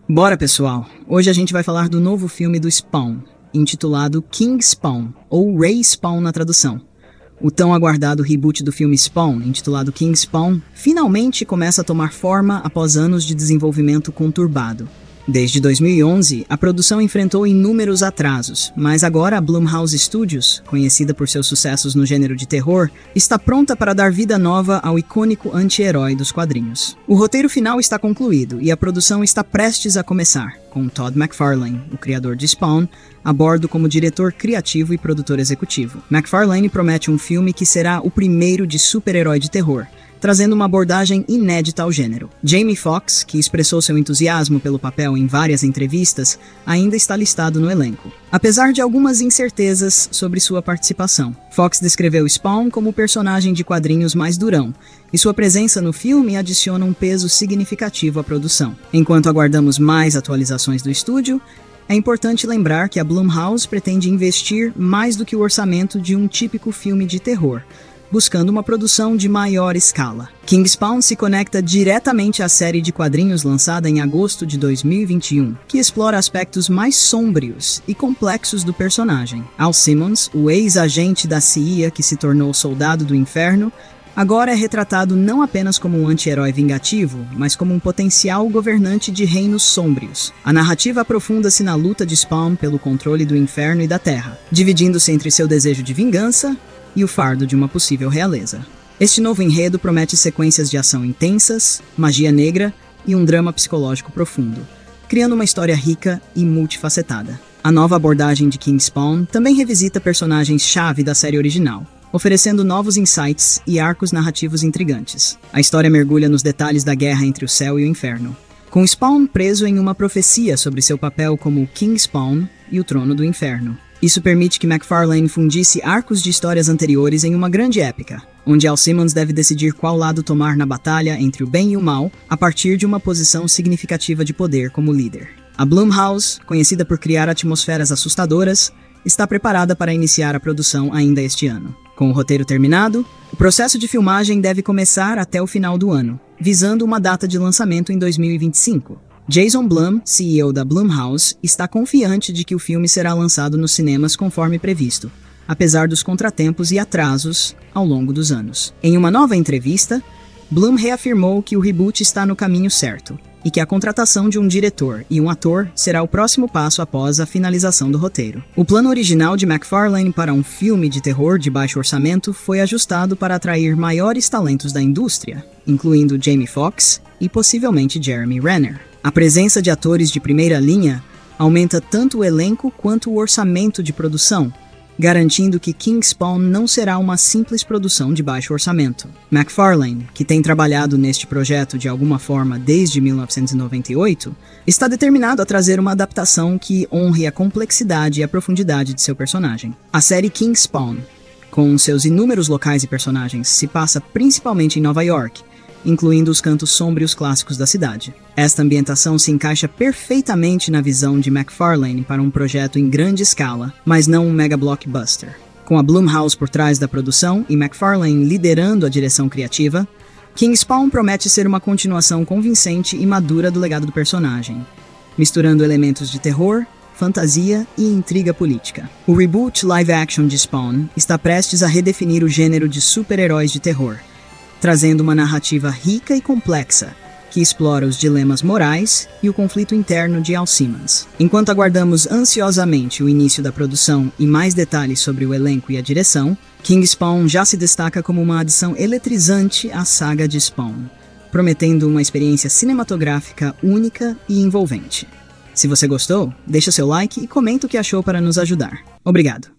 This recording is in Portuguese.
Bora, pessoal! Hoje a gente vai falar do novo filme do Spawn, intitulado King Spawn, ou Rey Spawn na tradução. O tão aguardado reboot do filme Spawn, intitulado King Spawn, finalmente começa a tomar forma após anos de desenvolvimento conturbado. Desde 2011, a produção enfrentou inúmeros atrasos, mas agora a Blumhouse Studios, conhecida por seus sucessos no gênero de terror, está pronta para dar vida nova ao icônico anti-herói dos quadrinhos. O roteiro final está concluído e a produção está prestes a começar, com Todd McFarlane, o criador de Spawn, a bordo como diretor criativo e produtor executivo. McFarlane promete um filme que será o primeiro de super-herói de terror, trazendo uma abordagem inédita ao gênero. Jamie Foxx, que expressou seu entusiasmo pelo papel em várias entrevistas, ainda está listado no elenco, apesar de algumas incertezas sobre sua participação. Foxx descreveu Spawn como o personagem de quadrinhos mais durão, e sua presença no filme adiciona um peso significativo à produção. Enquanto aguardamos mais atualizações do estúdio, é importante lembrar que a Blumhouse pretende investir mais do que o orçamento de um típico filme de terror, buscando uma produção de maior escala. King Spawn se conecta diretamente à série de quadrinhos lançada em agosto de 2021, que explora aspectos mais sombrios e complexos do personagem. Al Simmons, o ex-agente da CIA que se tornou soldado do inferno, agora é retratado não apenas como um anti-herói vingativo, mas como um potencial governante de reinos sômbrios. A narrativa aprofunda-se na luta de Spawn pelo controle do inferno e da Terra, dividindo-se entre seu desejo de vingança e o fardo de uma possível realeza. Este novo enredo promete sequências de ação intensas, magia negra e um drama psicológico profundo, criando uma história rica e multifacetada. A nova abordagem de King Spawn também revisita personagens-chave da série original, oferecendo novos insights e arcos narrativos intrigantes. A história mergulha nos detalhes da guerra entre o céu e o inferno, com Spawn preso em uma profecia sobre seu papel como King Spawn e o Trono do Inferno. Isso permite que McFarlane fundisse arcos de histórias anteriores em uma grande épica, onde Al Simmons deve decidir qual lado tomar na batalha entre o bem e o mal a partir de uma posição significativa de poder como líder. A Blumhouse, conhecida por criar atmosferas assustadoras, está preparada para iniciar a produção ainda este ano. Com o roteiro terminado, o processo de filmagem deve começar até o final do ano, visando uma data de lançamento em 2025. Jason Blum, CEO da Blumhouse, está confiante de que o filme será lançado nos cinemas conforme previsto, apesar dos contratempos e atrasos ao longo dos anos. Em uma nova entrevista, Blum reafirmou que o reboot está no caminho certo e que a contratação de um diretor e um ator será o próximo passo após a finalização do roteiro. O plano original de McFarlane para um filme de terror de baixo orçamento foi ajustado para atrair maiores talentos da indústria, incluindo Jamie Foxx e possivelmente Jeremy Renner. A presença de atores de primeira linha aumenta tanto o elenco quanto o orçamento de produção, garantindo que King Spawn não será uma simples produção de baixo orçamento. McFarlane, que tem trabalhado neste projeto de alguma forma desde 1998, está determinado a trazer uma adaptação que honre a complexidade e a profundidade de seu personagem. A série King Spawn, com seus inúmeros locais e personagens, se passa principalmente em Nova York, incluindo os cantos sômbrios clássicos da cidade. Esta ambientação se encaixa perfeitamente na visão de McFarlane para um projeto em grande escala, mas não um mega blockbuster. Com a Blumhouse por trás da produção e McFarlane liderando a direção criativa, King Spawn promete ser uma continuação convincente e madura do legado do personagem, misturando elementos de terror, fantasia e intriga política. O reboot live-action de Spawn está prestes a redefinir o gênero de super-heróis de terror, trazendo uma narrativa rica e complexa, que explora os dilemas morais e o conflito interno de Al Simmons. Enquanto aguardamos ansiosamente o início da produção e mais detalhes sobre o elenco e a direção, King Spawn já se destaca como uma adição eletrizante à saga de Spawn, prometendo uma experiência cinematográfica única e envolvente. Se você gostou, deixa seu like e comenta o que achou para nos ajudar. Obrigado!